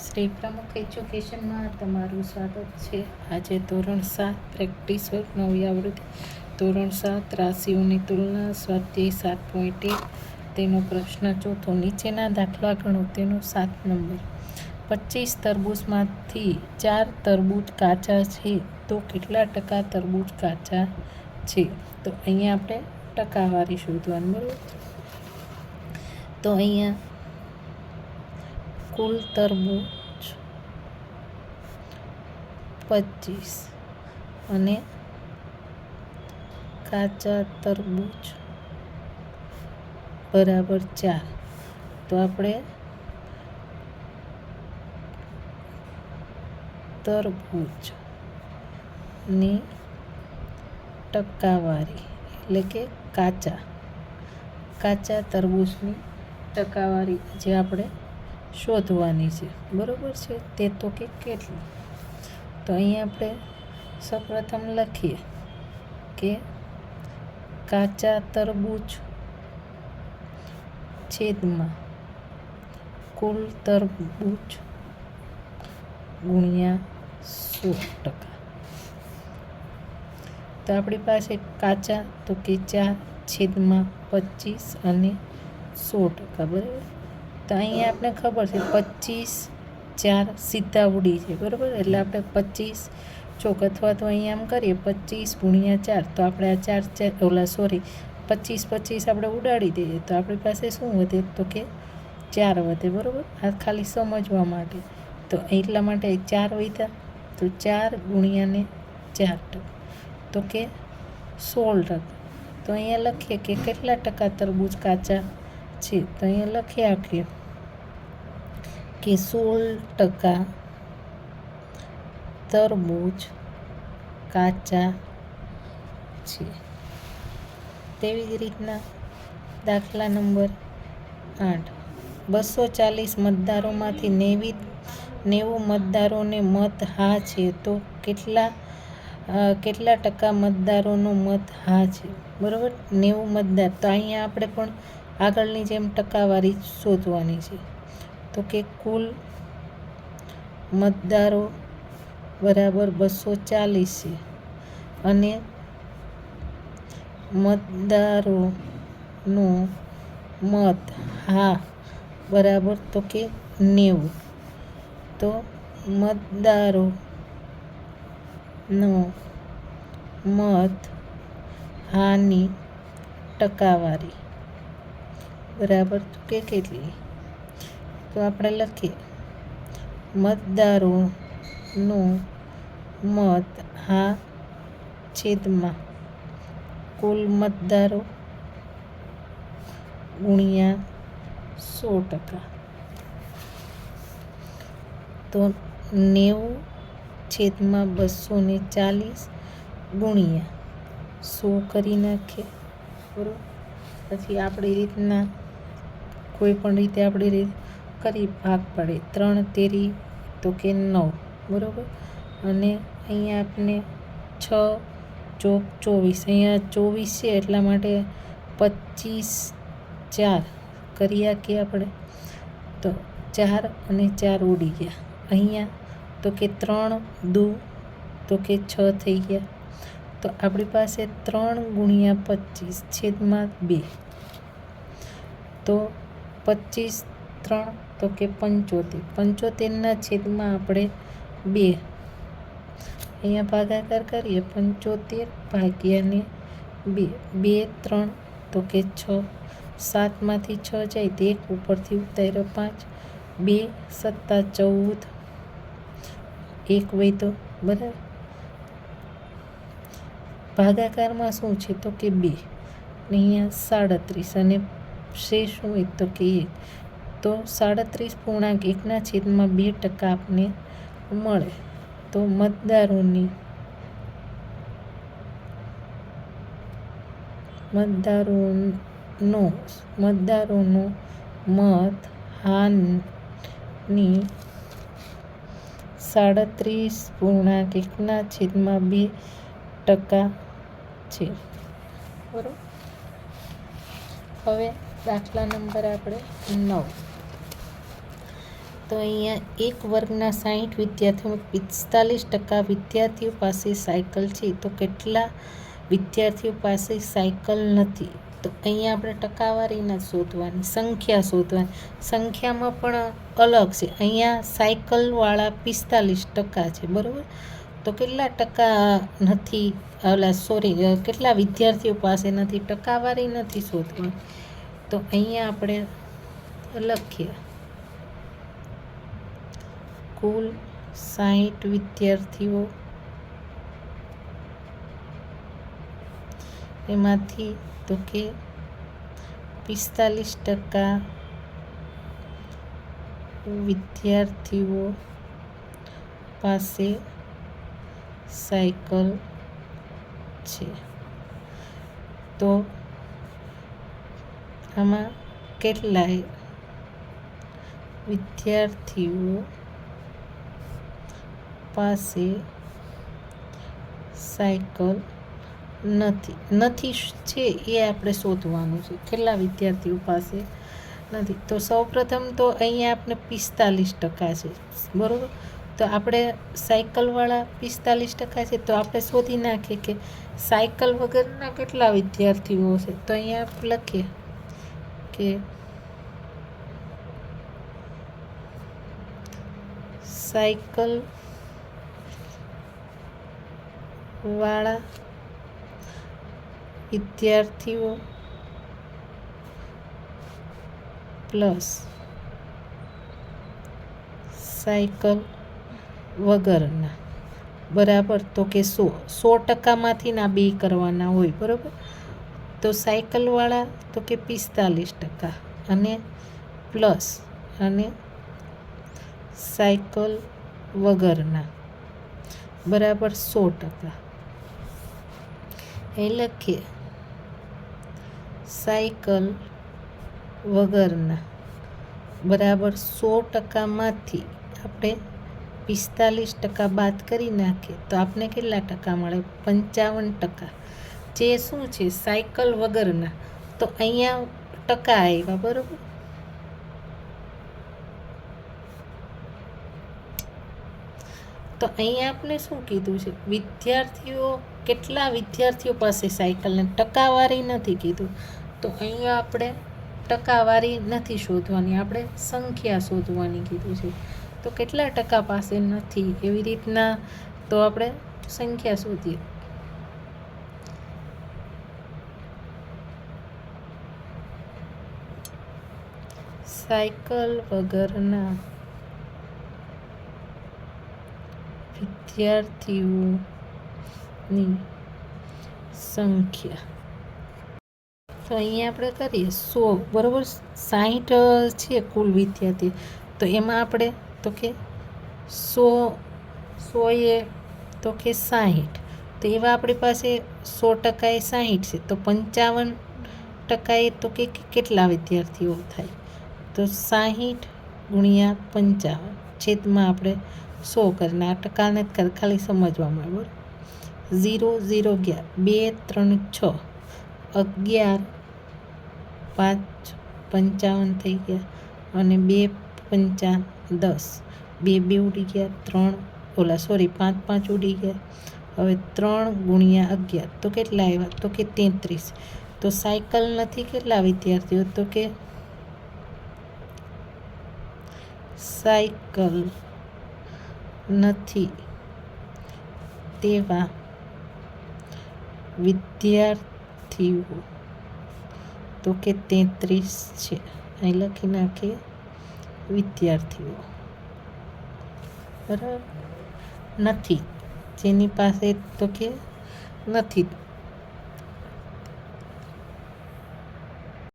શ્રી પ્રમુખ એજ્યુકેશનમાં તમારું સ્વાગત છે. આજે ધોરણ 7 પ્રેક્ટિસ વર્ક નવી આવૃત્તિ ધોરણ 7 રાશિઓની તુલના સ્વાધ્યાય 7.1 તેનો પ્રશ્ન ચોથો. નીચેના દાખલા ગણો. તેનો 7 નંબર. 25 તરબૂચમાંથી 4 તરબૂચ કાચા છે તો કેટલા ટકા તરબૂચ કાચા છે? તો અહીંયા આપણે ટકાવારી શોધવાનું, બરાબર. તો અહીંયા કુલ તરબૂચ 25 અને કાચા તરબૂચ બરાબર 4. તો આપણે તરબૂચની ટકાવારી એટલે કે કાચા તરબૂચની ટકાવારી જે આપણે શોધવાની છે, બરાબર છે. તે તો કે કેટલી? તો અહીંયા આપણે સૌપ્રથમ લખીએ કે કાચા તરબૂચ છેદમાં કુલ તરબૂચ ગુણ્યા 100%. તો આપણી પાસે કાચા તો કે 4 છેદમાં 25 અને 100%, બરાબર. તો અહીંયા આપણે ખબર છે 25 4 સીધા ઉડી છે, બરાબર. એટલે આપણે 25 ચોક અથવા તો અહીંયા આમ કરીએ 25 ગુણ્યા 4. તો આપણે આ 25 આપણે ઉડાડી દઈએ તો આપણી પાસે શું વધે? તો કે 4 વધે, બરાબર. આ ખાલી સમજવા માટે. તો એટલા માટે 4 વધ્યા. તો 4 ગુણ્યા ને 4 તો કે 16%. તો અહીંયા લખીએ કે કેટલા ટકા તરબૂચ કાચા છે. તો અહીંયા લખી આપીએ કે 16% તરબૂચ કાચા છે. તેવી જ રીતના દાખલા નંબર 8. 240 મતદારોમાંથી 90 મતદારોને મત હા છે તો કેટલા ટકા મતદારોનો મત હા છે? બરાબર. 90 મતદાર. તો અહીંયા આપણે પણ આગળની જેમ ટકાવારી શોધવાની છે. તો કે કુલ મતદારો બરાબર 240 છે અને મતદારોનો મત હા બરાબર તો કે 90. તો મતદારોનો મત હાની ટકાવારી બરાબર તો કે કેટલી? તો આપણે લખીએ મતદારોનો મત હા છેદમાં કુલ મતદારો ગુણ્યા 100%. તો 90 છેદમાં 240 ગુણ્યા 100 કરી નાખીએ, બરાબર. પછી આપણી રીતના કોઈ પણ રીતે આપણી રીત કરી ભાગ પડે. 3 તેરી તો કે 9, બરાબર. અને અહીંયા આપણે 6 ચોક 24. અહીંયા 24 છે એટલા માટે 25 4 કરી આપીએ આપણે. તો 4 અને 4 ઉડી ગયા. અહીંયા તો કે 3 દુ તો કે 6 થઈ ગયા. તો આપણી પાસે 3 ગુણ્યા 25 છેદમાં 2. તો 25 3 તો કે 75. 75ના છેદમાં આપણે 2. અહીંયા ભાગાકાર કરીએ 75 ભાગ્યા ને 2. 2 3 તો કે 6. 7માંથી 6 જાય તો 1 ઉપરથી ઉતાર્યો 5. 2 સત્તા 14. 1 વધ્યો, બરાબર. ભાગાકારમાં શું છે? તો કે 2. અહીંયા 37 અને શેષ શું હોય? તો કે 1. તો 37.1ના છેદમાં 2% આપને મળે. તો મતદારોનો મત હાની 37.1ના છેદમાં 2% છે, બરાબર. હવે દાખલા નંબર આપણે 9. તો અહીંયા એક વર્ગના 60 વિદ્યાર્થીઓ 45% વિદ્યાર્થીઓ પાસે સાયકલ છે. તો કેટલા વિદ્યાર્થીઓ પાસે સાયકલ નથી? તો અહીંયા આપણે ટકાવારી નથી શોધવાની, સંખ્યા શોધવાની. સંખ્યામાં પણ અલગ છે. અહીંયા સાયકલવાળા 45% છે, બરાબર. તો કેટલા ટકા નથી, કેટલા વિદ્યાર્થીઓ પાસે નથી, ટકાવારી નથી શોધવાની. તો અહીંયા આપણે લખીએ કુલ 60 વિદ્યાર્થીઓ, એમાંથી તો કે 45% વિદ્યાર્થીઓ પાસે સાયકલ છે. તો આમાં કેટલાય વિદ્યાર્થીઓ પાસે સાયકલ નથી છે એ આપણે શોધવાનું છે. કેટલા વિદ્યાર્થીઓ પાસે નથી? તો સૌપ્રથમ તો અહીંયા આપણે 45% છે, બરાબર. તો આપણે સાયકલવાળા 45% છે, તો આપણે શોધી નાખીએ કે સાયકલ વગરના કેટલા વિદ્યાર્થીઓ છે. તો અહીંયા આપણે લખીએ કે સાયકલ વાળા વિદ્યાર્થીઓ પ્લસ સાયકલ વગરના બરાબર. તો કે 100%માંથી ના 2 કરવાના હોય, બરાબર. તો સાયકલવાળા તો કે 45% અને પ્લસ અને સાયકલ વગરના બરાબર 100%. એ લખીએ સાયકલ વગરના બરાબર 100%માંથી આપણે 45% બાદ કરી નાખીએ તો આપણે કેટલા ટકા મળે? 55%. જે શું છે? સાયકલ વગરના. તો અહીંયા ટકા આવ્યા, બરાબર. તો અહીંયા આપણે શું કીધું છે? વિદ્યાર્થીઓ, કેટલા વિદ્યાર્થીઓ પાસે સાયકલ ને ટકાવારી નથી કીધું. તો અહીંયા આપણે ટકાવારી નથી શોધવાની, આપણે સંખ્યા શોધવાની કીધું છે. તો કેટલા ટકા પાસે નથી, એવી રીતના તો આપણે સંખ્યા શોધીએ. સાયકલ વગરના વિદ્યાર્થીઓની સંખ્યા. તો અહીંયા આપણે કરીએ 100, બરાબર. 60 છે કુલ વિદ્યાર્થી. તો એમાં આપણે તો કે 100 એ તો કે 60. તો એવા આપણી પાસે 100% એ 60 છે. તો 55% એ તો કે કેટલા વિદ્યાર્થીઓ થાય? તો 60 ગુણ્યા 55 છેદમાં આપણે 100 કરીને, આ ટકાને ખાલી સમજવા મળે. 0 0 ગયા, 2 3 6, 11 5 55 થઈ ગયા, અને 2 5 10, 2 ઉડી ગયા, 5 5 ઉડી ગયા. હવે 3 ગુણ્યા 11 તો કેટલા આવ્યા? તો કે 33. તો સાયકલ નથી કેટલા વિદ્યાર્થીઓ? તો કે સાયકલ નથી તેવા વિદ્યાર્થીઓ તો કે 33 છે. અહીં લખી નાખીએ વિદ્યાર્થીઓ, બરાબર. નથી, જેની પાસે તો કે નથી